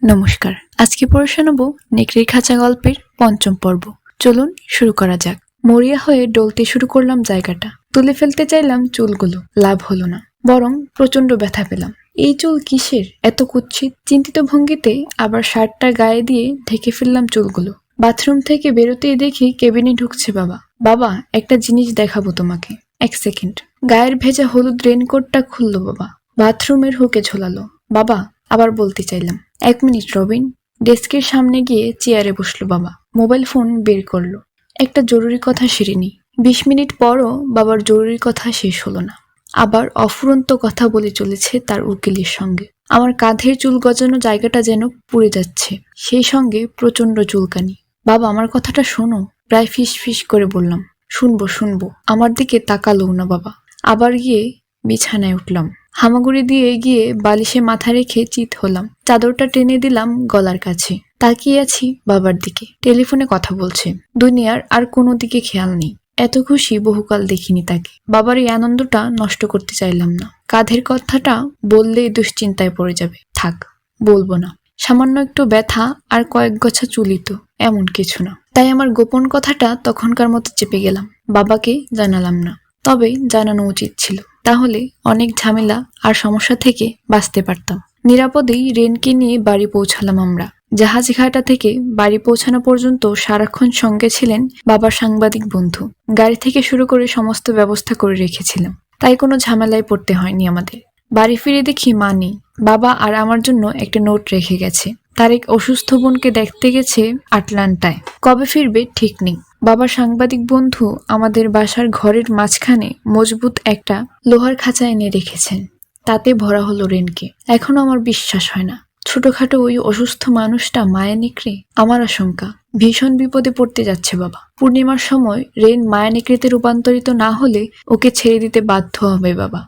নমস্কার। আজকে পড়ে শোনাবো নেকড়ের খাঁচা গল্পের পঞ্চম পর্ব। চলুন শুরু করা যাক। মরিয়া হয়ে ডলতে শুরু করলাম জায়গাটা। তুলে ফেলতে চাইলাম চুলগুলো, লাভ হলো না, বরং প্রচন্ড ব্যথা পেলাম। এই চুল কিসের এত কুৎসিত? চিন্তিত ভঙ্গিতে আবার শার্টটা গায়ে দিয়ে ঢেকে ফেললাম চুলগুলো। বাথরুম থেকে বেরোতেই দেখি কেবিনে ঢুকছে বাবা। বাবা, একটা জিনিস দেখাবো তোমাকে। এক সেকেন্ড। গায়ের ভেজা হলুদ রেনকোটটা খুললো বাবা, বাথরুমের হুকে ঝোলালো। বাবা, আবার বলতে চাইলাম। 1 মিনিট রবিন। ডেস্কের সামনে গিয়ে চেয়ারে বসলো বাবা। মোবাইল ফোন বের করলো। একটা জরুরি কথা সেরে নি। 20 মিনিট পরও বাবার জরুরি কথা শেষ হলো না। আবার অফুরন্ত কথা বলে চলেছে তার উকিলের সঙ্গে। আমার কাঁধের চুল গজানো জায়গাটা যেন পুড়ে যাচ্ছে, সেই সঙ্গে প্রচন্ড চুলকানি। বাবা, আমার কথাটা শোনো। প্রায় ফিস ফিস করে বললাম। শুনবো শুনবো। আমার দিকে তাকালো না বাবা। আবার গিয়ে বিছানায় উঠলাম। হামাগুড়ি দিয়ে গিয়ে বালিশে মাথা রেখে চিত হলাম। চাদরটা টেনে দিলাম গলার কাছে। তাকিয়ে আছি বাবার দিকে। টেলিফোনে কথা বলছে। দুনিয়ার আর কোনো দিকে খেয়াল নেই। এত খুশি বহুকাল দেখিনি তাকে। বাবার এই আনন্দটা নষ্ট করতে চাইলাম না। কাঁধের কথাটা বললেই দুশ্চিন্তায় পড়ে যাবে। থাক, বলবো না। সামান্য একটু ব্যথা আর কয়েক গোছা চুলিত, এমন কিছু না। তাই আমার গোপন কথাটা তখনকার মতো চেপে গেলাম। বাবাকে জানালাম না, তবে জানানো উচিত ছিল। তাহলে অনেক ঝামেলা আর সমস্যা থেকে বাঁচতে পারতাম। নিরাপদেই রেনকে নিয়ে বাড়ি পৌঁছালাম আমরা। জাহাজ ঘাটা থেকে বাড়ি পৌঁছানো পর্যন্ত সারাক্ষণ সঙ্গে ছিলেন বাবার সাংবাদিক বন্ধু। গাড়ি থেকে শুরু করে সমস্ত ব্যবস্থা করে রেখেছিলাম, তাই কোনো ঝামেলায় পড়তে হয়নি আমাদের। বাড়ি ফিরে দেখি মা নেই। বাবা আর আমার জন্য একটা নোট রেখে গেছে। তার এক অসুস্থ বোনকে দেখতে গেছে আটলান্টায়। কবে ফিরবে ঠিক নেই। বাবার সাংবাদিক বন্ধু আমাদের বাসার ঘরের মাঝখানে মজবুত একটা লোহার খাঁচা এনে রেখেছেন। তাতে ভরা হলো রেনকে। এখনো আমার বিশ্বাস হয় না ছোটখাটো ওই অসুস্থ মানুষটা মায়া নেকড়ে। আমার আশঙ্কা ভীষণ বিপদে পড়তে যাচ্ছে বাবা। পূর্ণিমার সময় রেন মায়া নেকড়েতে রূপান্তরিত না হলে ওকে ছেড়ে দিতে বাধ্য হবে বাবা।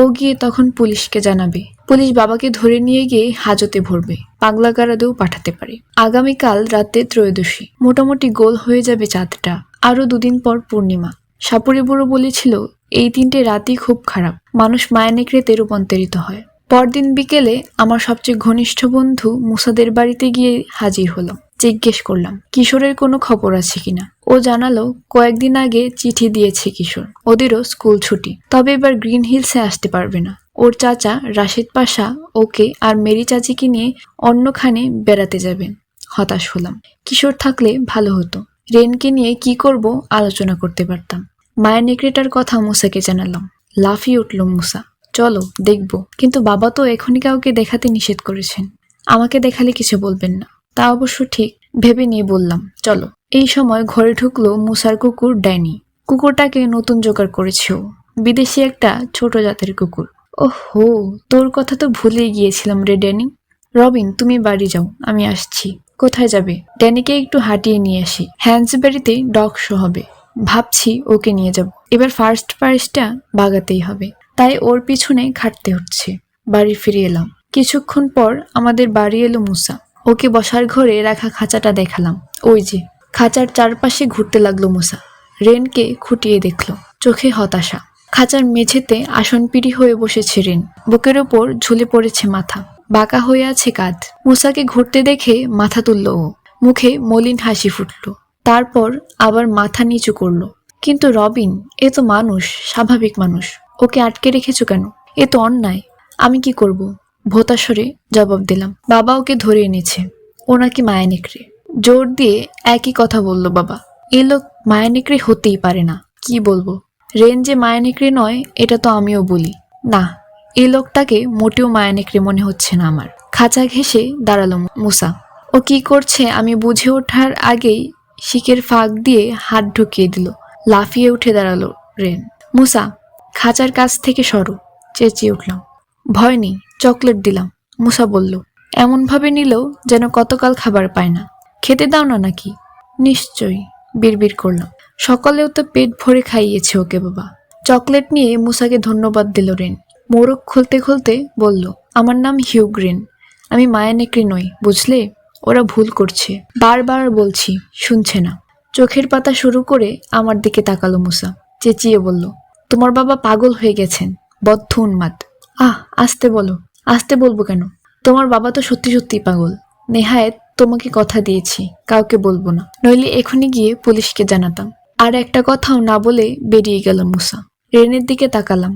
ও গিয়ে তখন পুলিশকে জানাবে। পুলিশ বাবাকে ধরে নিয়ে গিয়ে হাজতে ভরবে, পাগলা গারদেও পাঠাতে পারে। আগামীকাল রাতে ত্রয়োদশী, মোটামুটি গোল হয়ে যাবে চাঁদটা। আরো 2 দিন পর পূর্ণিমা। সাপুরে বুড়ো বলেছিল এই 3টে রাতই খুব খারাপ, মানুষ মায়া নেকড়েতে রূপান্তরিত হয়। পরদিন বিকেলে আমার সবচেয়ে ঘনিষ্ঠ বন্ধু মুসাদের বাড়িতে গিয়ে হাজির হলাম। জিজ্ঞেস করলাম কিশোরের কোনো খবর আছে কিনা। ও জানালো কয়েকদিন আগে চিঠি দিয়েছে কিশোর, ওদেরও স্কুল ছুটি, তবে এবার গ্রিন হিলসে আসতে পারবে না। ওর চাচা রাশেদ পাশা ওকে আর মেরি চাচিকে নিয়ে অন্যখানে বেড়াতে যাবেন। হতাশ হলাম। কিশোর থাকলে ভালো হতো। রেনকে নিয়ে কি করব আলোচনা করতে পারতাম। মায়া নেকড়েটার কথা মুসাকে জানালাম। লাফিয়ে উঠল মুসা। চলো দেখব। কিন্তু বাবা তো এখনই কাউকে দেখাতে নিষেধ করেছেন। আমাকে দেখালে কিছু বলবেন না, তা অবশ্য ঠিক। ভেবে নিয়ে বললাম চলো। এই সময় ঘরে ঢুকলো মুসার কুকুর ড্যানি। কুকুরটাকে নতুন জোগাড় করেছে ও, বিদেশি একটা ছোট জাতের কুকুর। ওহো, তোর কথা তো ভুলেই গিয়েছিলাম রে ড্যানি। রবিন, তুমি বাড়ি যাও, আমি আসছি। কোথায় যাবে? ড্যানিকে একটু হাঁটিয়ে নিয়ে আসি। হ্যান্সবেরিতে ডগ শো হবে, ভাবছি ওকে নিয়ে যাব। এবার ফার্স্ট প্রাইজটা বাগাতেই হবে, তাই ওর পিছনে খাটতে হচ্ছে। বাড়ি ফিরে এলাম। কিছুক্ষণ পর আমাদের বাড়ি এলো মুসা। ওকে বসার ঘরে রাখা খাঁচাটা দেখালাম। ওই যে। খাঁচার চারপাশে ঘুরতে লাগলো মুসা। রেনকে খুঁটিয়ে দেখলো, চোখে হতাশা। খাঁচার মেঝেতে আসনপিড়ি হয়ে বসেছে রেন। বুকের ওপর ঝুলে পড়েছে মাথা, বাঁকা হয়ে আছে কাঁধ। মুসাকে ঘুরতে দেখে মাথা তুলল ও। মুখে মলিন হাসি ফুটল। তারপর আবার মাথা নিচু করলো। কিন্তু রবিন, এ তো মানুষ, স্বাভাবিক মানুষ। ওকে আটকে রেখেছো কেন? এ তো অন্যায়। আমি কি করব? ভোতাস্বরে জবাব দিলাম। বাবা ওকে ধরে এনেছে। ও নাকি মায়া নেকড়ে। জোর দিয়ে একই কথা বলল বাবা। এ লোক মায়া নেকড়ে হতেই পারে না। কি বলবো? রেন যে মায়া নেকড়ে নয় এটা তো আমিও বলি না। এই লোকটাকে মোটেও মায়া নেকড়ে মনে হচ্ছে না আমার। খাঁচা ঘেঁষে দাঁড়ালো মুসা। ও কি করছে আমি বুঝে ওঠার আগেই শিকের ফাঁক দিয়ে হাত ঢুকিয়ে দিল। লাফিয়ে উঠে দাঁড়ালো রেন। মুসা, খাঁচার কাছ থেকে সরো, চেঁচিয়ে উঠলাম। ভয় নেই, চকলেট দিলাম। মুসা বলল, এমন ভাবে নিল যেন কতকাল খাবার পায় না। খেতে দাও না নাকি? নিশ্চয়ই, বিড়বিড় করলাম। সকালেও তো পেট ভরে খাইয়েছে ওকে বাবা। চকলেট নিয়ে মুসাকে ধন্যবাদ দিল রেন। মোড়ক খুলতে খুলতে বলল, আমার নাম হিউ গ্রিন। আমি মায়া নেকড়ে নই, বুঝলে? ওরা ভুল করছে। বারবার বলছি, শুনছে না। চোখের পাতা শুরু করে আমার দিকে তাকালো মুসা। চেঁচিয়ে বলল, তোমার বাবা পাগল হয়ে গেছেন, বদ্ধ উন্মাদ। আস্তে বলো। আসতে বলবো কেন? তোমার বাবা তো সত্যি সত্যি পাগল। নেহায়েত তোমাকে কথা দিয়েছি, কাউকে বলবো না, নইলে এখনই গিয়ে পুলিশকে জানাতাম। আর একটা কথাও না বলে বেরিয়ে গেল মুসা। রেনের দিকে তাকালাম।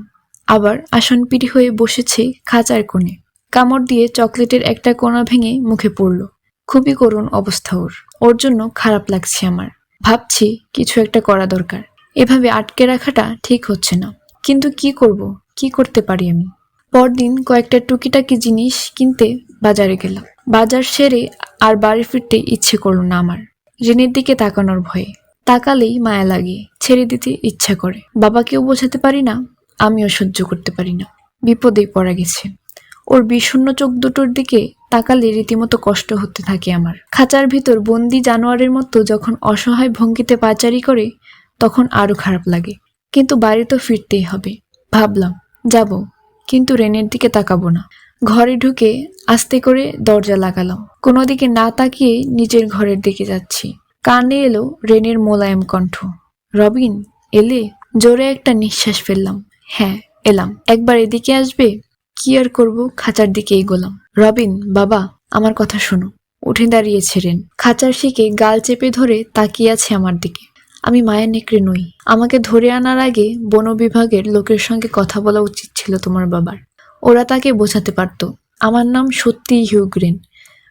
আবার আসনপিড়ি হয়ে বসেছে খাঁচার কোণে। কামড় দিয়ে চকলেটের একটা কোণা ভেঙে মুখে পড়ল। খুবই করুণ অবস্থা ওর। ওর জন্য খারাপ লাগছে আমার। ভাবছি কিছু একটা করা দরকার। এভাবে আটকে রাখাটা ঠিক হচ্ছে না। কিন্তু কি করব, কি করতে পারি আমি? পরদিন কয়েকটা টুকিটাকি জিনিস কিনতে বাজারে গেলাম। বাজার সেরে আর বাড়ি ফিরতে ইচ্ছে করল না আমার, রেনের দিকে তাকানোর ভয়ে। তাকালেই মায়া লাগে, ছেড়ে দিতে ইচ্ছা করে। বাবাকেও বোঝাতে পারি না, আমিও সহ্য করতে পারি না। বিপদেই পড়া গেছে। ওর বিষণ্ণ চোখ দুটোর দিকে তাকালে রীতিমতো কষ্ট হতে থাকে আমার। খাঁচার ভিতর বন্দি জানোয়ারের মতো যখন অসহায় ভঙ্গিতে পাচারি করে, তখন আরো খারাপ লাগে। কিন্তু বাড়ি তো ফিরতেই হবে। ভাবলাম যাব, কিন্তু রেনের দিকে তাকাবো না। ঘরে ঢুকে আস্তে করে দরজা লাগালাম। কোনো দিকে না তাকিয়ে নিজের ঘরের দিকে যাচ্ছি। কানে এলো রেনের মোলায়েম কণ্ঠ। রবিন, এলে? জোরে একটা নিঃশ্বাস ফেললাম। হ্যাঁ, এলাম। একবার এদিকে আসবে? কি আর করব, খাঁচার দিকে এগোলাম। রবিন, বাবা, আমার কথা শোনো। উঠে দাঁড়িয়েছে রেন। খাঁচার শিকে গাল চেপে ধরে তাকিয়ে আছে আমার দিকে। আমি মায়ের নেকড়ে নই। আমাকে ধরে আনার আগে বন বিভাগের লোকের সঙ্গে কথা বলা উচিত ছিল তোমার বাবার। ওরা তাকে বোঝাতে পারত আমার নাম সত্যিই হিউগ রেন।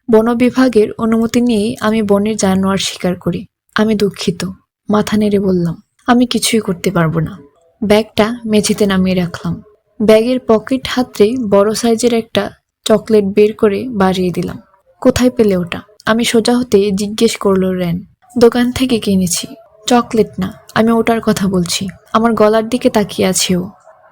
বন বিভাগের অনুমতি নিয়েই আমি বনের জানোয়ার শিকার করি। আমি দুঃখিত, মাথা নেড়ে বললাম। আমি কিছুই করতে পারবো না। ব্যাগটা মেঝেতে নামিয়ে রাখলাম। ব্যাগের পকেট হাতড়ে বড় সাইজের একটা চকলেট বের করে বাড়িয়ে দিলাম। কোথায় পেলে ওটা? আমি সোজা হতে জিজ্ঞেস করলো রেন। দোকান থেকে কিনেছি। চকলেট না, আমি ওটার কথা বলছি। আমার গলার দিকে তাকিয়ে আছে ও।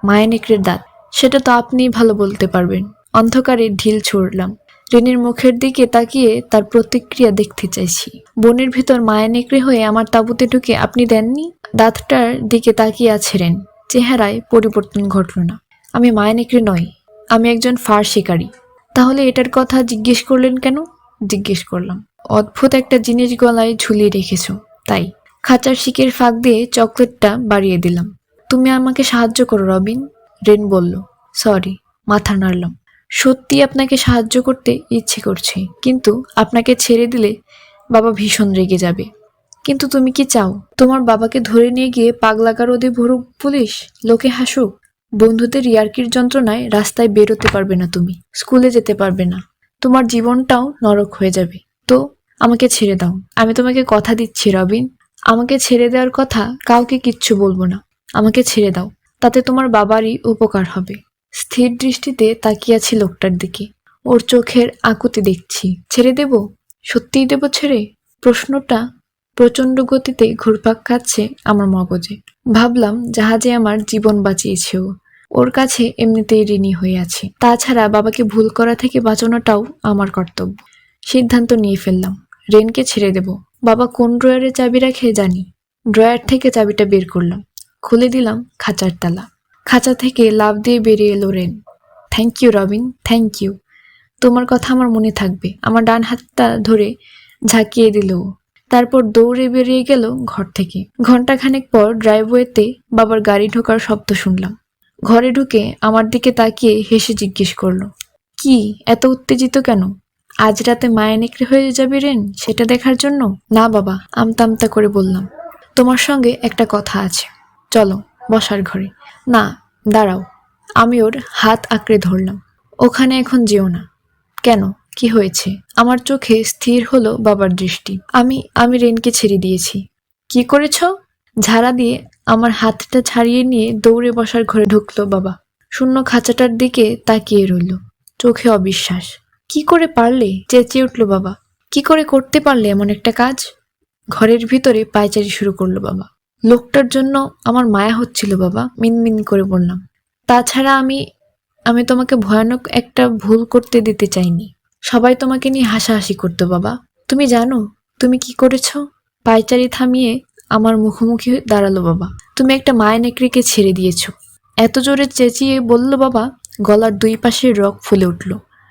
মায়া নেকড়ের দাঁত। সেটা তো আপনিই ভালো বলতে পারবেন। অন্ধকারে ঢিল ছুড়লাম। রেনের মুখের দিকে তাকিয়ে তার প্রতিক্রিয়া দেখতে চাইছি। বনের ভিতর মায়া নেকড়ে হয়ে আমার তাঁবুতে ঢুকে আপনি দেননি? দাঁতটার দিকে তাকিয়ে আছে রেন। চেহারায় পরিবর্তন ঘটল না। আমি মায়া নেকড়ে নই, আমি একজন ফার শিকারী। তাহলে এটার কথা জিজ্ঞেস করলেন কেন? জিজ্ঞেস করলাম। অদ্ভুত একটা জিনিস গলায় ঝুলিয়ে রেখেছ, তাই। খাঁচার শিকের ফাঁক দিয়ে চকলেটটা বাড়িয়ে দিলাম। তুমি আমাকে সাহায্য করো রবিন, রেন বলল। সরি, মাথা নাড়লাম। সত্যি আপনাকে সাহায্য করতে ইচ্ছে করছে, কিন্তু আপনাকে ছেড়ে দিলে বাবা ভীষণ রেগে যাবে। কিন্তু তুমি কি চাও তোমার বাবাকে ধরে নিয়ে গিয়ে পাগলাগারদে ভরুক পুলিশ, লোকে হাসুক? বন্ধুদের ইয়ার্কির যন্ত্রণায় রাস্তায় বেরোতে পারবে না, তুমি স্কুলে যেতে পারবে না, তোমার জীবনটাও নরক হয়ে যাবে। তো আমাকে ছেড়ে দাও। আমি তোমাকে কথা দিচ্ছি রবিন, আমাকে ছেড়ে দেওয়ার কথা কাউকে কিচ্ছু বলবো না। আমাকে ছেড়ে দাও, তাতে তোমার বাবারই উপকার হবে। স্থির দৃষ্টিতে তাকিয়ে আছি লোকটার দিকে। ওর চোখের আকুতি দেখছি। ছেড়ে দেব? সত্যিই দেব ছেড়ে? প্রশ্নটা প্রচণ্ড গতিতে ঘুরপাক খাচ্ছে আমার মগজে। ভাবলাম জাহাজে আমার জীবন বাঁচিয়েছে ও। ওর কাছে এমনিতেই ঋণী হয়ে আছি। তাছাড়া বাবাকে ভুল করা থেকে বাঁচানোটাও আমার কর্তব্য। সিদ্ধান্ত নিয়ে ফেললাম, রেনকে ছেড়ে দেব। বাবা কোন ড্রয়ারে চাবি রাখে জানি। ড্রয়ার থেকে চাবিটা বের করলাম, খুলে দিলাম খাঁচার তালা। খাঁচা থেকে লাফ দিয়ে বেরিয়ে এলো Ren. Thank you Robin, thank you. তোমার কথা আমার মনে থাকবে। আমার ডান হাতটা ধরে ঝাঁকিয়ে দিল। তারপর দৌড়ে বেরিয়ে গেল ঘর থেকে। ঘন্টাখানেক পর ড্রাইভওয়েতে বাবার গাড়ি ঢোকার শব্দ শুনলাম। ঘরে ঢুকে আমার দিকে তাকিয়ে হেসে জিজ্ঞেস করলো, কি এত উত্তেজিত কেন? আজ রাতে মায়া নেকড়ে হয়ে যাবে রেন, সেটা দেখার জন্য? না বাবা, আমতা আমতা করে বললাম। তোমার সঙ্গে একটা কথা আছে, চলো বসার ঘরে। না, দাঁড়াও। আমি ওর হাত আঁকড়ে ধরলাম। ওখানে এখন যেও না। কেন, কি হয়েছে? আমার চোখে স্থির হলো বাবার দৃষ্টি। আমি রেনকে ছেড়ে দিয়েছি। কি করেছ? ঝাড়া দিয়ে আমার হাতটা ছাড়িয়ে নিয়ে দৌড়ে বসার ঘরে ঢুকলো বাবা। শূন্য খাঁচাটার দিকে তাকিয়ে রইল, চোখে অবিশ্বাস। কি করে পারলে? চেঁচিয়ে উঠল বাবা। কি করে করতে পারলে এমন একটা কাজ? ঘরের ভিতরে পায়চারি শুরু করলো বাবা। লোকটার জন্য আমার মায়া হচ্ছিল বাবা, মিনমিন করে বললাম। তাছাড়া আমি তোমাকে ভয়ানক একটা ভুল করতে দিতে চাইনি। সবাই তোমাকে নিয়ে হাসাহাসি করতো বাবা। তুমি জানো তুমি কি করেছ? পায়চারি থামিয়ে আমার মুখোমুখি দাঁড়ালো বাবা। তুমি একটা মায়া নেকড়েকে ছেড়ে দিয়েছ। এত জোরে চেঁচিয়ে বলল বাবা, গলার দুই পাশে রগ ফুলে উঠল।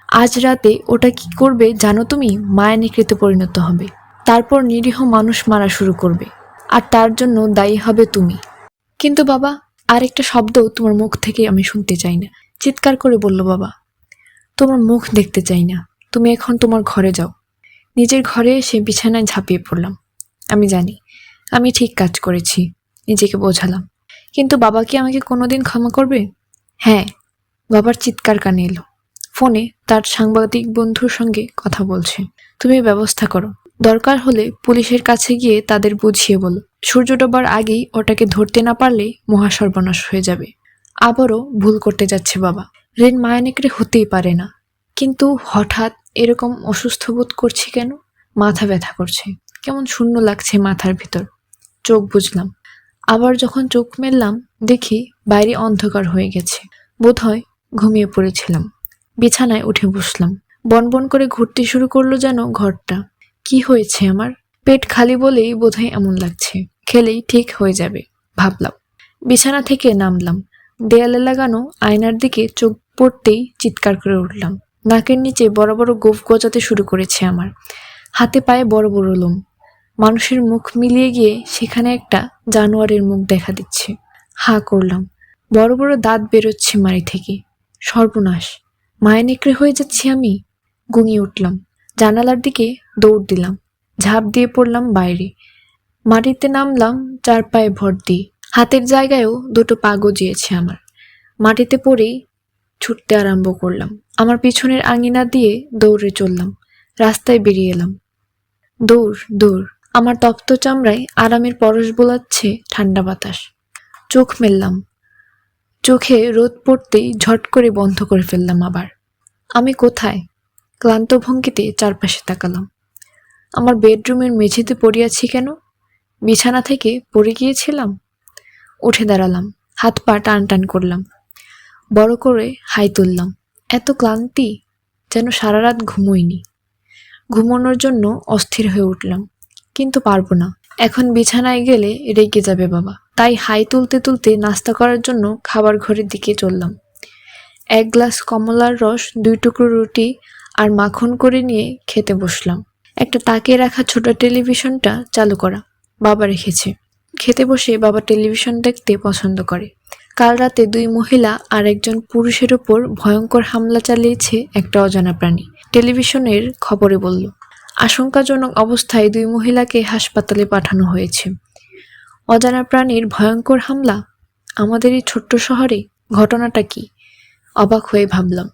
আজ রাতে ওটা কি করবে জানো তুমি? মায়া নেকড়েতে পরিণত হবে। তারপর নিরীহ মানুষ মারা শুরু করবে। আর তার জন্য দায়ী হবে তুমি। কিন্তু বাবা, আর একটা শব্দও তোমার মুখ থেকে আমি শুনতে চাই না। চিৎকার করে বলল বাবা। তোমার মুখ দেখতে চাই না। তুমি এখন তোমার ঘরে যাও। নিজের ঘরে এসে বিছানায় ঝাঁপিয়ে পড়লাম। আমি জানি আমি ঠিক কাজ করেছি, নিজেকে বোঝালাম। কিন্তু বাবা কি আমাকে কোনোদিন ক্ষমা করবে? হ্যাঁ। বাবার চিৎকার কানে এলো। ফোনে তার সাংবাদিক বন্ধুর সঙ্গে কথা বলছে। তুমি ব্যবস্থা করো, দরকার হলে পুলিশের কাছে গিয়ে তাদের বুঝিয়ে বলো। সূর্য ডোবার আগেই ওটাকে ধরতে না পারলে মহাসর্বনাশ হয়ে যাবে। আবারও ভুল করতে যাচ্ছে বাবা। রেন মায়ানেকড়ে হতেই পারে না, কিন্তু হঠাৎ এরকম অসুস্থ বোধ করছি কেন? মাথা ব্যথা করছে, কেমন শূন্য লাগছে মাথার ভিতর। চোখ বুঝলাম। আবার যখন চোখ মেললাম দেখি বাইরে অন্ধকার হয়ে গেছে। বোধহয় ঘুমিয়ে পড়েছিলাম। বিছানায় উঠে বসলাম। বনবন করে ঘুরতে শুরু করলো যেন ঘরটা। কি হয়েছে আমার? পেট খালি বলেই বোধহয় এমন লাগছে, খেলেই ঠিক হয়ে যাবে ভাবলাম। বিছানা থেকে নামলাম। দেয়ালে লাগানো আয়নার দিকে চোখ পড়তেই চিৎকার করে উঠলাম। নাকের নিচে বড় বড় গোঁফ গজাতে শুরু করেছে আমার। হাতে পায়ে বড় বড় লোম। মানুষের মুখ মিলিয়ে গিয়ে সেখানে একটা জানোয়ারের মুখ দেখা দিচ্ছে। হাঁ করলাম। বড় বড় দাঁত বেরোচ্ছে মাড়ি থেকে। সর্বনাশ, মায়ানেকড়ে হয়ে যাচ্ছি আমি। গুঙিয়ে উঠলাম। জানালার দিকে দৌড় দিলাম। ঝাঁপ দিয়ে পড়লাম বাইরে। মাটিতে নামলাম 4 পায়ে ভর দিয়ে। হাতের জায়গায়ও 2টো পা গজিয়েছে আমার। মাটিতে পড়েই ছুটতে আরম্ভ করলাম। আমার পিছনের আঙিনা দিয়ে দৌড়ে চললাম। রাস্তায় বেরিয়ে এলাম। দৌড় দৌড়। আমার তপ্ত চামড়ায় আরামের পরশ বোলাচ্ছে ঠান্ডা বাতাস। চোখ মেললাম। চোখে রোদ পড়তেই ঝট করে বন্ধ করে ফেললাম আবার। আমি কোথায়? ক্লান্ত ভঙ্গিতে চারপাশে তাকালাম। আমার বেডরুমের মেঝেতে পড়িয়াছি কেন? বিছানা থেকে পড়ে গিয়েছিলাম? উঠে দাঁড়ালাম। হাত পা টান টান করলাম। বড় করে হাই তুললাম। এত ক্লান্তি, যেন সারা রাত ঘুমোইনি। ঘুমানোর জন্য অস্থির হয়ে উঠলাম, কিন্তু পারবো না। এখন বিছানায় গেলে রেগে যাবে বাবা। তাই হাই তুলতে তুলতে নাস্তা করার জন্য খাবার ঘরের দিকে চললাম। 1 গ্লাস কমলার রস, 2 টুকরো রুটি আর মাখন করে নিয়ে খেতে বসলাম। একটা তাকে রাখা ছোট টেলিভিশনটা চালু করা, বাবা রেখেছে। খেতে বসে বাবা টেলিভিশন দেখতে পছন্দ করে। কাল রাতে 2 মহিলা আর একজন পুরুষের ওপর ভয়ঙ্কর হামলা চালিয়েছে একটা অজানা প্রাণী। টেলিভিশনের খবরে বলল, আশঙ্কাজনক অবস্থায় 2 মহিলাকে হাসপাতালে পাঠানো হয়েছে। অজানা প্রাণীর ভয়ঙ্কর হামলা আমাদের এই ছোট্ট শহরে? ঘটনাটা কি? অবাক হয়ে ভাবলাম।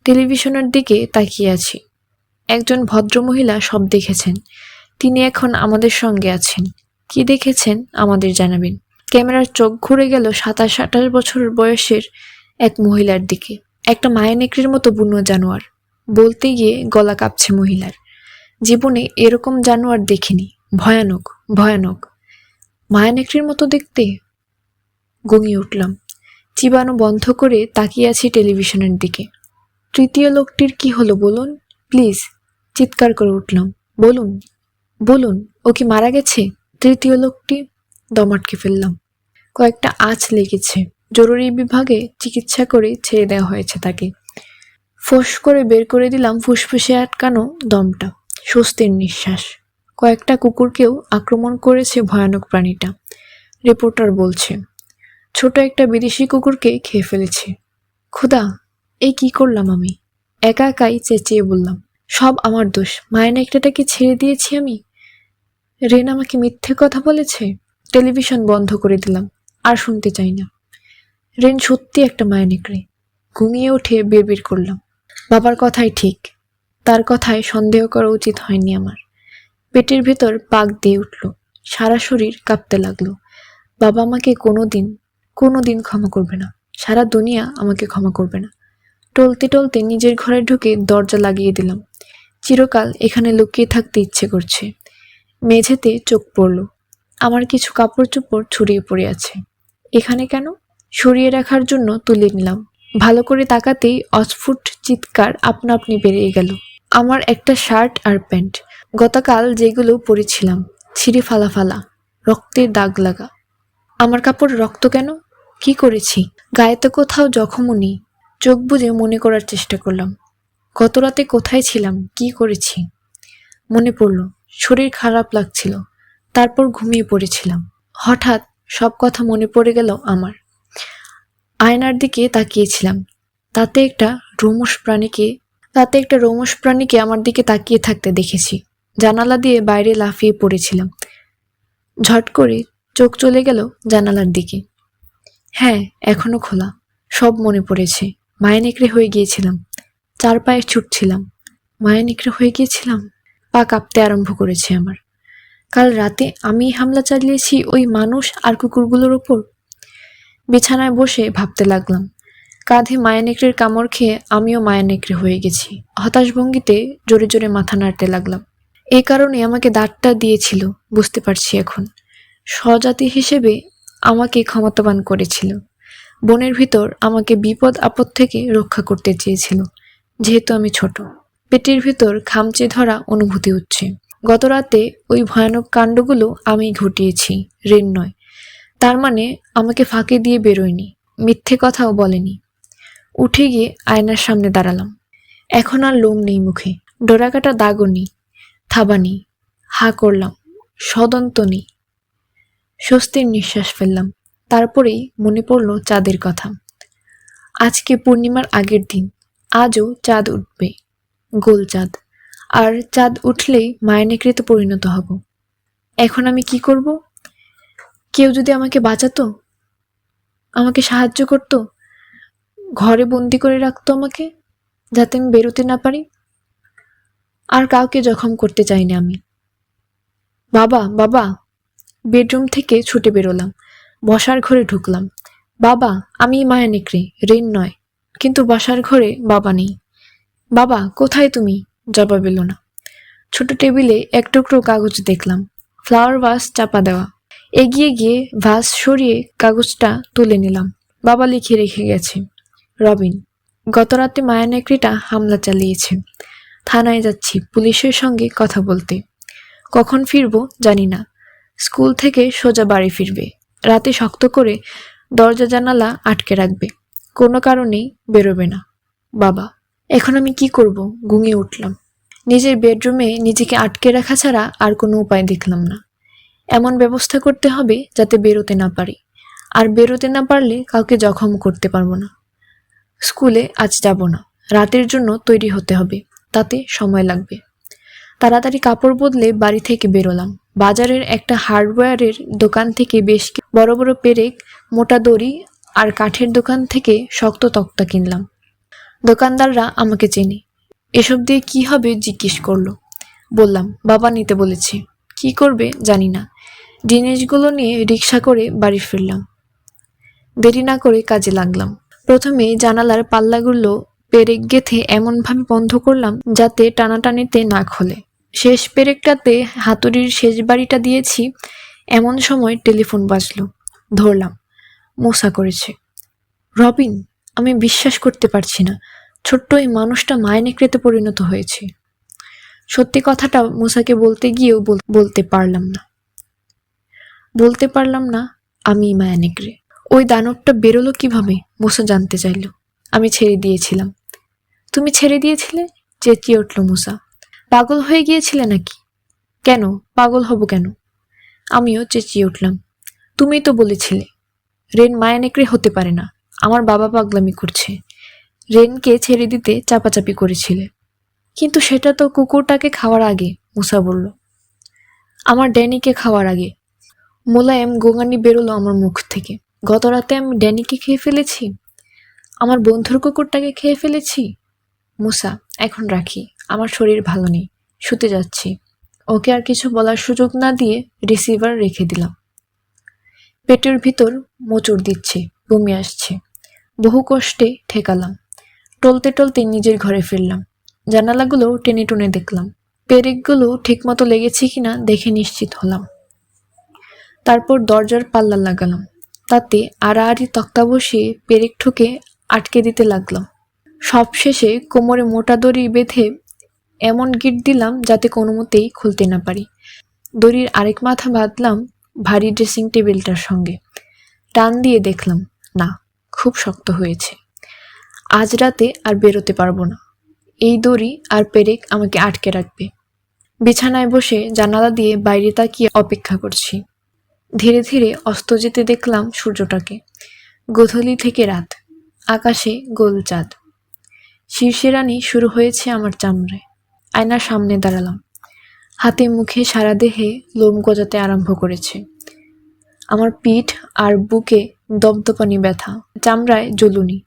টেলিভিশনের দিকে তাকিয়ে আছি। একজন ভদ্রমহিলা সব দেখেছেন। তিনি এখন আমাদের সঙ্গে আছেন। কি দেখেছেন আমাদের জানাবেন। ক্যামেরার চোখ ঘুরে গেল 27-28 বছর বয়সের এক মহিলার দিকে। একটা মায়ানেকড়ের মতো বুনো জানোয়ার। বলতে গিয়ে গলা কাঁপছে মহিলার। জীবনে এরকম জানোয়ার দেখিনি। ভয়ানক ভয়ানক। মায়ানেকড়ের মতো দেখতে। গঙিয়ে উঠলাম। চিবানো বন্ধ করে তাকিয়ে আছি টেলিভিশনের দিকে। তৃতীয় লোকটির কি হলো বলুন প্লিজ। চিৎকার করে উঠলাম। বলুন বলুন, ও কি মারা গেছে? তৃতীয় লোকটি। দম আটকে ফেললাম। কয়েকটা আঁচ লেগেছে। জরুরি বিভাগে চিকিৎসা করে ছেড়ে দেওয়া হয়েছে তাকে। ফোঁস করে বের করে দিলাম ফুসফুসে আটকানো দমটা। স্বস্তির নিঃশ্বাস। কয়েকটা কুকুরকেও আক্রমণ করেছে ভয়ানক প্রাণীটা, রিপোর্টার বলছে। ছোট একটা বিদেশি কুকুরকে খেয়ে ফেলেছে। খোদা, এই কি করলাম আমি? একা একাই চেঁচিয়ে বললাম, সব আমার দোষ। মায়ানেকড়েটাকে ছেড়ে দিয়েছি আমি। রেন আমাকে মিথ্যে কথা বলেছে। টেলিভিশন বন্ধ করে দিলাম। আর শুনতে চাই না। রেন সত্যি একটা মায়ানেকড়ে। ঘুমিয়ে উঠে বিড়বিড় করলাম, বাবার কথাই ঠিক। তার কথায় সন্দেহ করা উচিত হয়নি আমার। পেটের ভেতর পাক দিয়ে উঠল। সারা শরীর কাঁপতে লাগলো। বাবা আমাকে কোনোদিন ক্ষমা করবে না। সারা দুনিয়া আমাকে ক্ষমা করবে না। টলতে টলতে নিজের ঘরে ঢুকে দরজা লাগিয়ে দিলাম। চিরকাল এখানে লুকিয়ে থাকতে ইচ্ছে করছে। মেঝেতে চোখ পড়ল। আমার কিছু কাপড় চোপড় ছড়িয়ে পড়ে আছে। এখানে কেন? সরিয়ে রাখার জন্য তুলে নিলাম। ভালো করে তাকাতেই অস্ফুট চিৎকার আপনা আপনি বেরিয়ে গেল। আমার একটা শার্ট আর প্যান্ট, গতকাল যেগুলো পরেছিলাম, ছিঁড়ে ফালা ফালা, রক্তের দাগ লাগা। আমার কাপড় রক্ত কেন? কি করেছি? গায়ে তো কোথাও জখমও নেই। চোখ বুজে মনে করার চেষ্টা করলাম। গত রাতে কোথায় ছিলাম, কি করেছি। মনে পড়ল, শরীর খারাপ লাগছিল। তারপর ঘুমিয়ে পড়েছিলাম। হঠাৎ সব কথা মনে পড়ে গেল আমার। আয়নার দিকে তাকিয়েছিলাম। তাতে একটা রোমশ প্রাণীকে আমার দিকে তাকিয়ে থাকতে দেখেছি। জানালা দিয়ে বাইরে লাফিয়ে পড়েছিলাম। ঝট করে চোখ চলে গেল জানালার দিকে। হ্যাঁ, এখনো খোলা। সব মনে পড়েছে। মায়া নেকড়ে হয়ে গিয়েছিলাম। 4 পায়ে ছুটছিলাম। মায়া নেকড়ে হয়ে গিয়েছিলাম। পা কাঁপতে আরম্ভ করেছে আমার। কাল রাতে আমি হামলা চালিয়েছি ওই মানুষ আর কুকুরগুলোর ওপর। বিছানায় বসে ভাবতে লাগলাম। কাঁধে মায়া নেকড়ের কামড় খেয়ে আমিও মায়া নেকড়ে হয়ে গেছি। হতাশ ভঙ্গিতে জোরে জোরে মাথা নাড়তে লাগলাম। এই কারণে আমাকে দাঁতটা দিয়েছিল, বুঝতে পারছি এখন। স্বজাতি হিসেবে আমাকে ক্ষমতাবান করেছিল। বনের ভিতর আমাকে বিপদ আপদ থেকে রক্ষা করতে চেয়েছিল, যেহেতু আমি ছোট। পেটের ভিতর খামচে ধরা অনুভূতি হচ্ছে। গত রাতে ওই ভয়ানক কাণ্ডগুলো আমি ঘটিয়েছি, রেন নয়। তার মানে আমাকে ফাঁকি দিয়ে বেরোয়নি, মিথ্যে কথাও বলেনি। উঠে গিয়ে আয়নার সামনে দাঁড়ালাম। এখন আর লোম নেই মুখে, ডোরাকাটা দাগও নেই, থাবা নেই। হা করলাম, সদন্ত নেই। স্বস্তির নিঃশ্বাস ফেললাম। তারপরেই মনে পড়ল চাঁদের কথা। আজকে পূর্ণিমার আগের দিন। আজও চাঁদ উঠবে, গোল চাঁদ। আর চাঁদ উঠলেই মায়া নেকড়েতে পরিণত হব। এখন আমি কি করব? কেউ যদি আমাকে বাঁচাতো, আমাকে সাহায্য করতো, ঘরে বন্দি করে রাখতো আমাকে, যাতে আমি বেরোতে না পারি। আর কাউকে জখম করতে চাইনি আমি। বাবা, বাবা! বেডরুম থেকে ছুটে বেরোলাম। বসার ঘরে ঢুকলাম। বাবা, আমি মায়া নেকড়ে, রেন নয়। কিন্তু বসার ঘরে বাবা নেই। বাবা, কোথায় তুমি? জবাব এলো না। ছোট টেবিলে এক টুকরো কাগজ দেখলাম, ফ্লাওয়ার ভাস চাপা দেওয়া। এগিয়ে গিয়ে ভাস সরিয়ে কাগজটা তুলে নিলাম। বাবা লিখে রেখে গেছে, রবিন, গতরাতে মায়া নেকড়েটা হামলা চালিয়েছে। থানায় যাচ্ছি পুলিশের সঙ্গে কথা বলতে। কখন ফিরবো জানি না। স্কুল থেকে সোজা বাড়ি ফিরবে। রাতে শক্ত করে দরজা জানালা আটকে রাখবে। কোনো কারণেই বেরোবে না। বাবা। এখন আমি কি করব? ঘুমিয়ে উঠলাম। নিজের বেডরুমে নিজেকে আটকে রাখা ছাড়া আর কোনো উপায় দেখলাম না। এমন ব্যবস্থা করতে হবে যাতে বেরোতে না পারি। আর বেরোতে না পারলে কাউকে জখম করতে পারবো না। স্কুলে আজ যাব না। রাতের জন্য তৈরি হতে হবে, তাতে সময় লাগবে। তাড়াতাড়ি কাপড় বদলে বাড়ি থেকে বেরোলাম। বাজারের একটা হার্ডওয়্যারের দোকান থেকে বেশ বড় বড় পেরেক, মোটা দড়ি আর কাঠের দোকান থেকে শক্ত তক্তা কিনলাম। দোকানদাররা আমাকে চেনে। এসব দিয়ে কি হবে জিজ্ঞেস করলো। বললাম, বাবা নিতে বলেছে। কি করবে জানি না। জিনিসগুলো নিয়ে রিক্সা করে বাড়ি ফিরলাম। দেরি না করে কাজে লাগলাম। প্রথমে জানালার পাল্লাগুলো পেরেক গেঁথে এমনভাবে বন্ধ করলাম যাতে টানাটানিতে না খোলে। শেষ পেরেকটাতে হাতুড়ির শেষ বাড়িটা দিয়েছি। এমন সময় টেলিফোন বাজলো। ধরলাম। মূসা করেছে। রবিন! আমি বিশ্বাস করতে পারছি না, ছোট্ট এই মানুষটা মায়া নেকড়েতে পরিণত হয়েছে। সত্যি কথাটা মূসাকে বলতে গিয়েও বলতে পারলাম না আমি মায়া নেকড়ে। ওই দানবটা বেরোলো কিভাবে? মূসা জানতে চাইল। আমি ছেড়ে দিয়েছিলাম। তুমি ছেড়ে দিয়েছিলে? চেঁচিয়ে উঠল মূসা। পাগল হয়ে গিয়েছিলে নাকি? কেন পাগল হব কেন? আমিও চেঁচিয়ে উঠলাম। তুমিই তো বলেছিলে রেন মায়া নেকড়ে হতে পারে না। আমার বাবা পাগলামি করছে। রেনকে ছেড়ে দিতে চাপাচাপি করেছিলে। কিন্তু সেটা তো কুকুরটাকে খাওয়ার আগে, মূসা বলল। আমার ড্যানিকে খাওয়ার আগে। মোলায়েম গোঙানি বেরোলো আমার মুখ থেকে। গত রাতে আমি ড্যানিকে খেয়ে ফেলেছি? আমার বন্ধুর কুকুরটাকে খেয়ে ফেলেছি? মূসা, এখন রাখি, আমার শরীর ভালো নেই, শুতে যাচ্ছি। ওকে আর কিছু বলার সুযোগ না দিয়ে রিসিভার রেখে দিলাম। পেটের ভিতর মোচড় দিচ্ছে, বমি আসছে। বহু কষ্টে ঠেকালাম। টলতে টলতে নিজের ঘরে ফিরলাম। জানালাগুলো টেনে টুনে দেখলাম। পেরেকগুলো ঠিকমতো লেগেছে কিনা দেখে নিশ্চিত হলাম। তারপর দরজার পাল্লা লাগালাম। তাতে আড়াআড়ি তক্তা বসিয়ে পেরেক ঠুকে আটকে দিতে লাগলাম। সবশেষে কোমরে মোটা দড়ি বেঁধে এমন গিঁট দিলাম যাতে কোনো মতেই খুলতে না পারি। দড়ির আরেক মাথা বাঁধলাম ভারী ড্রেসিং টেবিলটার সঙ্গে। টান দিয়ে দেখলাম, না, খুব শক্ত হয়েছে। আজ রাতে আর বেরোতে পারবো না। এই দড়ি আর পেরেক আমাকে আটকে রাখবে। বিছানায় বসে জানালা দিয়ে বাইরে তাকিয়ে অপেক্ষা করছি। ধীরে ধীরে অস্ত যেতে দেখলাম সূর্যটাকে। গোধূলি থেকে রাত, আকাশে গোল চাঁদ। শীর্ষে রানী শুরু হয়েছে আমার চামড়ায়। আয়নার সামনে দাঁড়ালাম। হাতে মুখে সারা দেহে লোম গজাতে আরম্ভ করেছে। আমার পিঠ আর বুকে দপদপানি ব্যথা, চামড়ায় জ্বলুনি,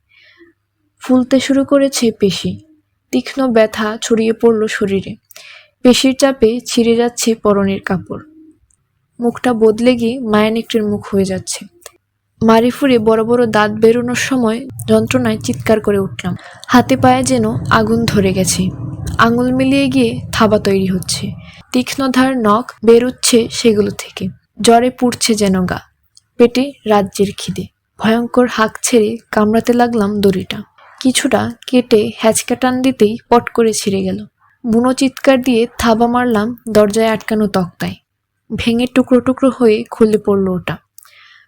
ফুলতে শুরু করেছে পেশি। তীক্ষ্ণ ব্যথা ছড়িয়ে পড়ল শরীরে, পেশির চাপে ছিঁড়ে যাচ্ছে পরনের কাপড়। মুখটা বদলে গিয়ে মায়ানেকড়ের মুখ হয়ে যাচ্ছে। মারি ফুঁড়ে বড় বড় দাঁত বেরোনোর সময় যন্ত্রণায় চিৎকার করে উঠলাম। হাতে পায়ে যেন আগুন ধরে গেছে, আঙুল মিলিয়ে গিয়ে থাবা তৈরি হচ্ছে, তীক্ষ্ণধার নখ বেরোচ্ছে সেগুলো থেকে। জ্বরে পুড়ছে যেন গা, পেটে রাজ্যের খিদে। ভয়ঙ্কর হাঁক ছেড়ে কামড়াতে লাগলাম দড়িটা। কিছুটা কেটে হ্যাঁচকা টান দিতেই পট করে ছিঁড়ে গেল। বুনো চিৎকার দিয়ে থাবা মারলাম দরজায় আটকানো তক্তায়। ভেঙে টুকরো টুকরো হয়ে খুলে পড়ল ওটা।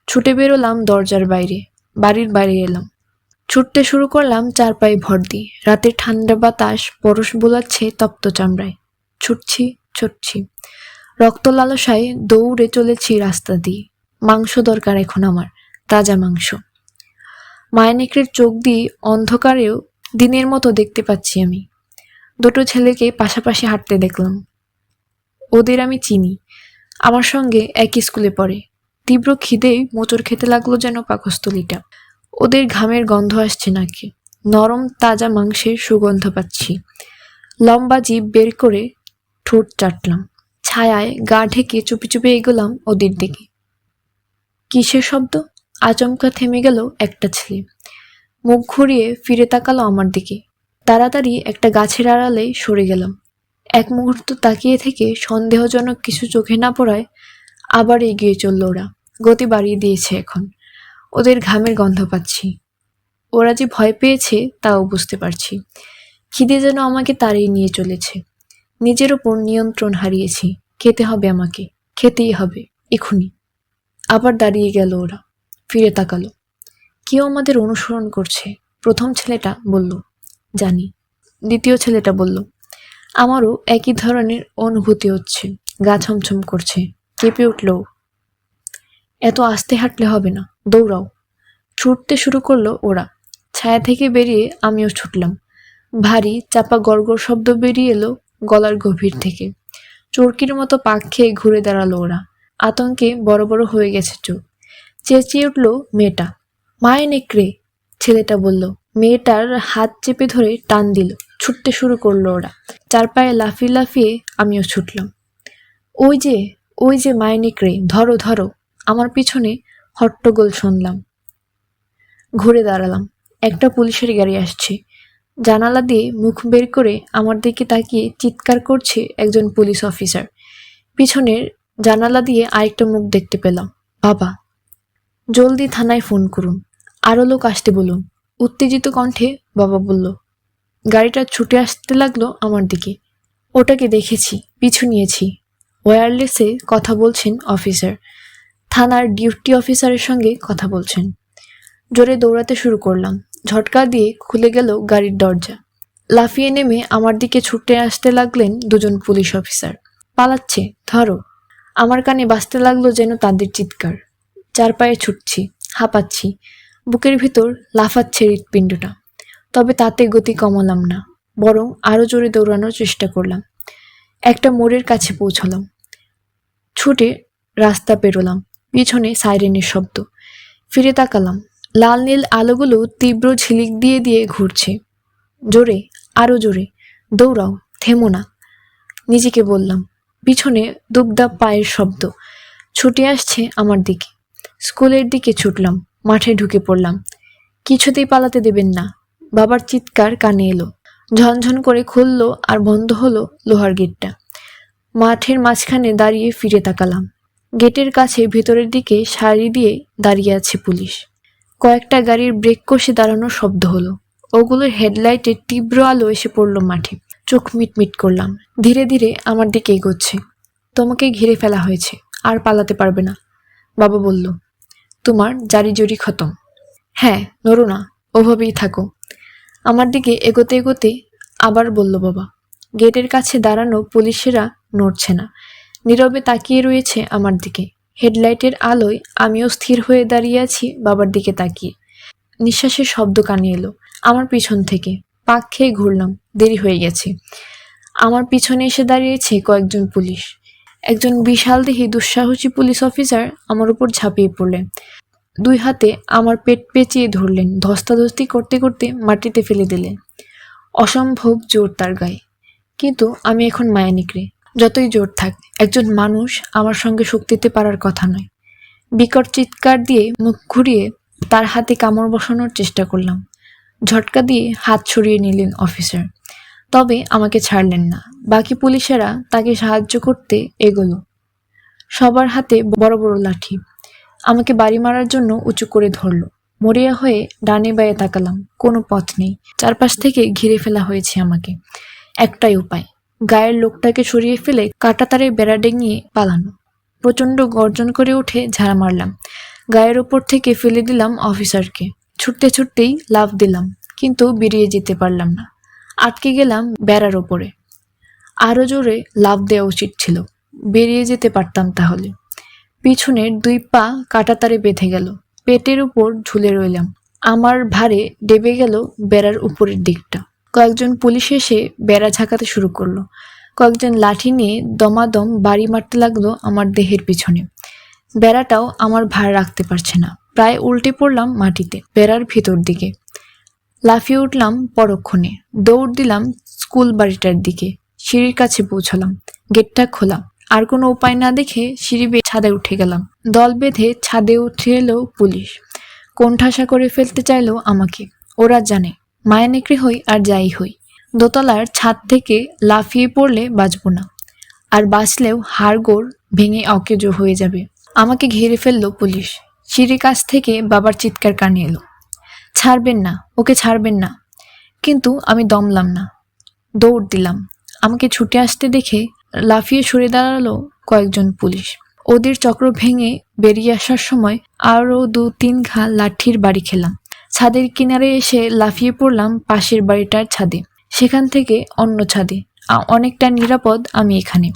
ছুটে বেরোলাম দরজার বাইরে, বাড়ির বাইরে এলাম। ছুটতে শুরু করলাম চার পায়ে ভর দিয়ে। রাতের ঠান্ডা বাতাস পরশ বোলাচ্ছে তপ্ত চামড়ায়। ছুটছি, ছুটছি, রক্ত লালসায় দৌড়ে চলেছি রাস্তা দিয়ে। মাংস দরকার এখন আমার, তাজা মাংস। মায়ানেকড়ের চোখ দিয়ে অন্ধকারেও দিনের মতো দেখতে পাচ্ছি আমি। দুটো ছেলেকে পাশাপাশি হাঁটতে দেখলাম। ওদের আমি চিনি, আমার সঙ্গে একই স্কুলে পড়ে। তীব্র খিদেই মোচড় খেতে লাগলো যেন পাকস্থলীটা। ওদের ঘামের গন্ধ আসছে নাকি, নরম তাজা মাংসের সুগন্ধ পাচ্ছি। লম্বা জিভ বের করে ঠোঁট চাটলাম। ছায়ায় গা ঢেকে চুপি চুপি এগোলাম ওদের দিকে। কিসের শব্দ? আচমকা থেমে গেল একটা ছেলে। মুখ ঘুরিয়ে ফিরে তাকালো আমার দিকে। তাড়াতাড়ি একটা গাছের আড়ালে সরে গেলাম। এক মুহূর্ত তাকিয়ে থেকে সন্দেহজনক কিছু চোখে না পড়ায় আবার এগিয়ে চলল ওরা। গতি বাড়িয়ে দিয়েছে এখন। ওদের ঘামের গন্ধ পাচ্ছি। ওরা যে ভয় পেয়েছে তাও বুঝতে পারছি। খিদে যেন আমাকে তাড়িয়ে নিয়ে চলেছে। নিজের ওপর নিয়ন্ত্রণ হারিয়েছি। খেতে হবে আমাকে, খেতেই হবে এখুনি। আবার দাঁড়িয়ে গেল ওরা, ফিরে তাকালো। কেউ আমাদের অনুসরণ করছে। প্রথম ছেলেটা বলল, জানি। দ্বিতীয় ছেলেটা বলল, আমারও একই ধরনের অনুভূতি হচ্ছে। গা ছমছম করছে, কেঁপে উঠল। এত আস্তে হাঁটলে হবে না, দৌড়াও। ছুটতে শুরু করলো ওরা। ছায়া থেকে বেরিয়ে আমিও ছুটলাম। ভারী চাপা গড়গড় শব্দ বেরিয়ে এলো গলার গভীর থেকে। চরকির মতো পাক খেয়ে ঘুরে দাঁড়ালো ওরা। আতঙ্কে বড় বড় হয়ে গেছে চোখ। চেঁচিয়ে উঠল মেয়েটা, মায়ানেকড়ে। ছেলেটা বলল। মেয়েটার হাত চেপে ধরে টান দিল। ছুটতে শুরু করলো ওরা। চার পায়ে লাফিয়ে লাফিয়ে আমিও ছুটলাম। ওই যে, ওই যে মায়ানেকড়ে, ধরো ধরো। আমার পিছনে হট্টগোল শুনলাম। ঘুরে দাঁড়ালাম। একটা পুলিশের গাড়ি আসছে। জানালা দিয়ে মুখ বের করে আমার দিকে তাকিয়ে চিৎকার করছে একজন পুলিশ অফিসার। পিছনের জানালা দিয়ে আরেকটা মুখ দেখতে পেলাম, বাবা। জলদি থানায় ফোন করুন, আরো লোক আসতে বলুন, উত্তেজিত কণ্ঠে বাবা বলল। গাড়িটা ছুটে আসতে লাগলো আমার দিকে। ওটাকে দেখেছি, পিছু নিয়েছি। ওয়্যারলেসে কথা বলছেন অফিসার। থানার ডিউটি অফিসারের সঙ্গে কথা বলছেন। জোরে দৌড়াতে শুরু করলাম। ঝটকা দিয়ে খুলে গেল গাড়ির দরজা। লাফিয়ে নেমে আমার দিকে ছুটে আসতে লাগলেন দুজন পুলিশ অফিসার। পালাচ্ছে, ধরো। আমার কানে বাজতে লাগলো যেন তাদের চিৎকার। চার পায়ে ছুটছি, হাঁপাচ্ছি, বুকের ভিতর লাফাচ্ছে হৃৎপিণ্ডটা। তবে তাতে গতি কমালাম না, বরং আরো জোরে দৌড়ানোর চেষ্টা করলাম। একটা মোড়ের কাছে পৌঁছলাম। ছুটে রাস্তা পেরোলাম। পিছনে সাইরেনের শব্দ। ফিরে তাকালাম। লাল নীল আলোগুলো তীব্র ঝিলিক দিয়ে দিয়ে ঘুরছে। জোরে, আরো জোরে, দৌড়াও, থেমো না। নিজেকে বললাম। পিছনে দুবদাব পায়ের শব্দ। ছুটে আসছে আমার দিকে। স্কুলের দিকে ছুটলাম। মাঠে ঢুকে পড়লাম। কিছুতেই পালাতে দেবেন না। বাবার চিৎকার কানে এলো। ঝনঝন করে খুলল আর বন্ধ হলো লোহার গেটটা। মাঠের মাঝখানে দাঁড়িয়ে ফিরে তাকালাম। গেটের কাছে ভেতরের দিকে সারি দিয়ে দাঁড়িয়ে আছে পুলিশ। কয়েকটা গাড়ির ব্রেক কষে দাঁড়ানোর শব্দ হলো। ওগুলোর হেডলাইটের তীব্র আলো এসে পড়ল মাঠে। চোখ মিটমিট করলাম। ধীরে ধীরে আমার দিকে এগোচ্ছে। তোমাকে ঘিরে ফেলা হয়েছে, আর পালাতে পারবে না, বাবা বলল। তোমার জারি জরি খতম। হ্যাঁ, নড়ো না, ওভাবেই থাকো। আমার দিকে এগোতে এগোতে আবার বলল বাবা। গেটের কাছে দাঁড়ানো পুলিশেরা নড়ছে না, নীরবে তাকিয়ে রয়েছে আমার দিকে। হেডলাইটের আলোয় আমিও স্থির হয়ে দাঁড়িয়ে আছি বাবার দিকে তাকিয়ে। নিঃশ্বাসের শব্দ কানে এলো আমার পিছন থেকে। পাক খেয়ে ঘুরলাম। দেরি হয়ে গেছে। আমার পিছনে এসে দাঁড়িয়েছে কয়েকজন পুলিশ। একজন বিশালদেহী দুঃসাহসী পুলিশ অফিসার আমার উপর ঝাঁপিয়ে পড়লেন। 2 হাতে আমার পেট পেঁচিয়ে ধরলেন, ধস্তাধস্তি করতে করতে মাটিতে ফেলে দিলেন। অসম্ভব জোর তার গায়ে। কিন্তু আমি এখন মায়া নেকড়ে। যতই জোর থাক, একজন মানুষ আমার সঙ্গে শক্তিতে পারার কথা নয়। বিকট চিৎকার দিয়ে মুখ ঘুরিয়ে তার হাতে কামড় বসানোর চেষ্টা করলাম। ঝটকা দিয়ে হাত সরিয়ে নিলেন অফিসার, তবে আমাকে ছাড়লেন না। বাকি পুলিশেরা তাকে সাহায্য করতে এগোলো। সবার হাতে বড় বড় লাঠি। আমাকে বাড়ি মারার জন্য উঁচু করে ধরল। মরিয়া হয়ে ডানে বায়ে তাকালাম, কোনো পথ নেই। চারপাশ থেকে ঘিরে ফেলা হয়েছে আমাকে। একটাই উপায়, গায়ের লোকটাকে সরিয়ে ফেলে কাঁটাতারে বেড়া ডেঙিয়ে পালানো। প্রচণ্ড গর্জন করে উঠে ঝাড়া মারলাম। গায়ের ওপর থেকে ফেলে দিলাম অফিসারকে। ছুটতে ছুটতেই লাফ দিলাম, কিন্তু বেরিয়ে যেতে পারলাম না। আটকে গেলাম বেড়ার ওপরে। আরো জোরে লাফ দেওয়া উচিত ছিল, বেরিয়ে যেতে পারতাম তাহলে। পিছনের 2 পা কাঁটাতারে বেঁধে গেল। পেটের উপর ঝুলে রইলাম। আমার ভারে ডেবে গেল বেড়ার উপরের দিকটা। কয়েকজন পুলিশ এসে বেড়া ঝাঁকাতে শুরু করলো। কয়েকজন লাঠি নিয়ে দমাদম বাড়ি মারতে লাগলো আমার দেহের পিছনে। বেড়াটাও আমার ভার রাখতে পারছে না। প্রায় উল্টে পড়লাম মাটিতে, বেড়ার ভিতর দিকে। লাফিয়ে উঠলাম পরক্ষণে। দৌড় দিলাম স্কুল বাড়িটার দিকে। সিঁড়ির কাছে পৌঁছালাম। গেটটা খোলা। আর কোনো উপায় না দেখে সিঁড়ি বেয়ে ছাদে উঠে গেলাম। দল বেঁধে ছাদে উঠে এলো পুলিশ। কোণঠাসা করে ফেলতে চাইলো আমাকে। ওরা জানে মায়া নেকড়ে হই আর যাই হই, দোতলার ছাদ থেকে লাফিয়ে পড়লে বাঁচব না। আর বাঁচলেও হাড়গোড় ভেঙে অকেজো হয়ে যাবে। আমাকে ঘিরে ফেললো পুলিশ। সিঁড়ির কাছ থেকে বাবার চিৎকার কানে এলো, ছাড়বেন না, ওকে ছাড়বেন না। কিন্তু আমি দমলাম না। দৌড় দিলাম। আমাকে ছুটে আসতে দেখে লাফিয়ে সরে দাঁড়ালো কয়েকজন পুলিশ। ওদের চক্র ভেঙে বেরিয়ে আসার সময় আরও 2-3 ঘা লাঠির বাড়ি খেলাম। ছাদের কিনারে এসে লাফিয়ে পড়লাম পাশের বাড়িটার ছাদে, সেখান থেকে অন্য ছাদে। অনেকটা নিরাপদ আমি এখানে।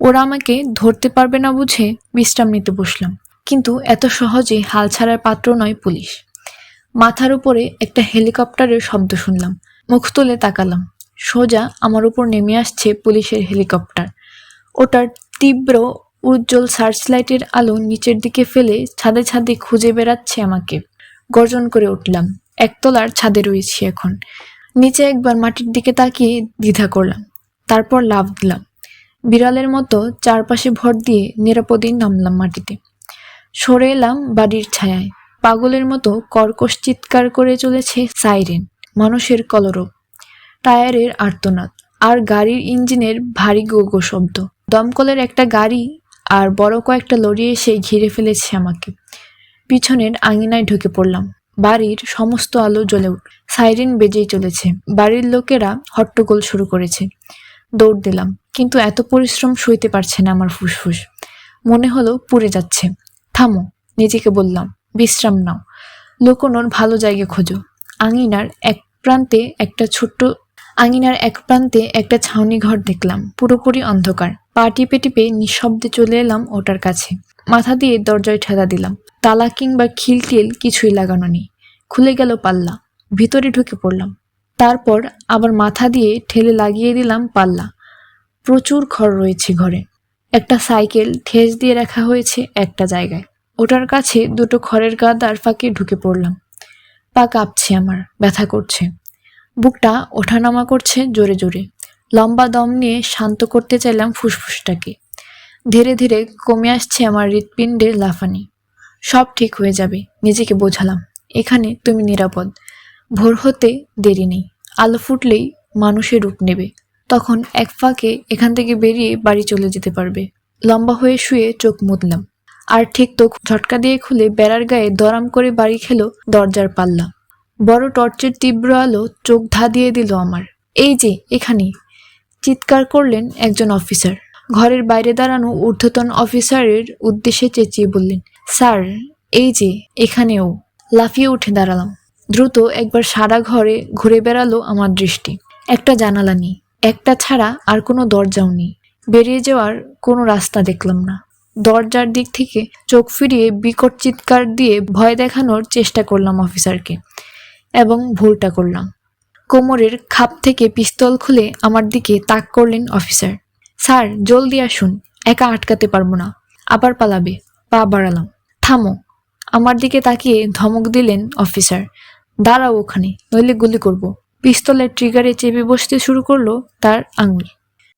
ওরা আমাকে ধরতে পারবে না বুঝে বিশ্রাম নিতে বসলাম। কিন্তু এত সহজে হাল ছাড়ার পাত্র নয় পুলিশ। মাথার উপরে একটা হেলিকপ্টারের শব্দ শুনলাম। মুখ তুলে তাকালাম। সোজা আমার উপর নেমে আসছে পুলিশের হেলিকপ্টার। ওটার তীব্র উজ্জ্বল সার্চলাইটের আলো নিচের দিকে ফেলে ছাদে ছাদে খুঁজে বেড়াচ্ছে আমাকে। গর্জন করে উঠলাম। একতলার ছাদে রয়েছি এখন। নিচে একবার মাটির দিকে তাকিয়ে দ্বিধা করলাম, তারপর লাফ দিলাম। বিড়ালের মতো চারপাশে ভর দিয়ে নিরাপদেই নামলাম মাটিতে। সরে এলাম বাড়ির ছায়ায়। পাগলের মতো কর্কশ চিৎকার করে চলেছে সাইরেন, মানুষের কলরব, টায়ারের আর্তনাদ, আর গাড়ির ইঞ্জিনের ভারী গো গো শব্দ। দমকলের একটা গাড়ি আর বড় কয়েকটা লরি এসে ঘিরে ফেলেছে আমাকে। পিছনের আঙিনায় ঢুকে পড়লাম। বাড়ির সমস্ত আলো জ্বলে উঠল। সাইরেন বেজেই চলেছে। বাড়ির লোকেরা হট্টগোল শুরু করেছে। দৌড় দিলাম, কিন্তু এত পরিশ্রম সইতে পারছে না আমার ফুসফুস। মনে হলো পুড়ে যাচ্ছে। থামো, নিজেকে বললাম, বিশ্রাম নাও, লুকোনোর ভালো জায়গা খোঁজো। আঙিনার এক প্রান্তে একটা ছাউনি ঘর দেখলাম, পুরোপুরি অন্ধকার। পা টিপে টিপে নিঃশব্দে চলে এলাম ওটার কাছে। মাথা দিয়ে দরজায় ঠেলা দিলাম। তালা কিংবা খিলটিল কিছুই লাগানো নেই। খুলে গেল পাল্লা। ভিতরে ঢুকে পড়লাম। তারপর আবার মাথা দিয়ে ঠেলে লাগিয়ে দিলাম পাল্লা। প্রচুর খড় রয়েছে ঘরে। একটা সাইকেল ঠেস দিয়ে রাখা হয়েছে একটা জায়গায়। ওটার কাছে 2টো খড়ের গাদার ফাঁকে ঢুকে পড়লাম। পা কাঁপছে আমার, ব্যথা করছে। বুকটা ওঠানামা করছে জোরে জোরে। লম্বা দম নিয়ে শান্ত করতে চাইলাম ফুসফুসটাকে। ধীরে ধীরে কমে আসছে আমার হৃৎপিণ্ডের লাফানি। সব ঠিক হয়ে যাবে, নিজেকে বোঝালাম। এখানে তুমি নিরাপদ। ভোর হতে দেরি নেই। আলো ফুটলেই মানুষের রূপ নেবে। তখন এক ফাঁকে এখান থেকে বেরিয়ে বাড়ি চলে যেতে পারবে। লম্বা হয়ে শুয়ে চোখ মুদলাম। আর ঠিক তো ঝটকা দিয়ে খুলে বেড়ার গায়ে দরাম করে বাড়ি খেলো দরজার পাল্লা। বড় টর্চের তীব্র আলো চোখ ধাঁধিয়ে দিল আমার। এই যে এখানে, চিৎকার করলেন একজন অফিসার। ঘরের বাইরে দাঁড়ানো ঊর্ধ্বতন অফিসারের উদ্দেশ্যে চেঁচিয়ে বললেন, স্যার, এই যে এখানেও। লাফিয়ে উঠে দাঁড়ালাম। দ্রুত একবার সারা ঘরে ঘুরে বেড়ালো আমার দৃষ্টি। একটা জানালা নেই, একটা ছাড়া আর কোনো দরজাও নেই। বেরিয়ে যাওয়ার কোনো রাস্তা দেখলাম না। দরজার দিক থেকে চোখ ফিরিয়ে বিকট চিৎকার দিয়ে ভয় দেখানোর চেষ্টা করলাম অফিসারকে, এবং ভুলটা করলাম। কোমরের খাপ থেকে পিস্তল খুলে আমার দিকে তাক করলেন অফিসার। স্যার জলদি আসুন, একা আটকাতে পারবো না, আবার পালাবে। পা বাড়ালাম। থামো। আমার দিকে তাকিয়ে ধমক দিলেন অফিসার। দাঁড়াও ওখানে, নইলে গুলি করব। পিস্তলের ট্রিগারে চেপে বসতে শুরু করলো তার আঙুল।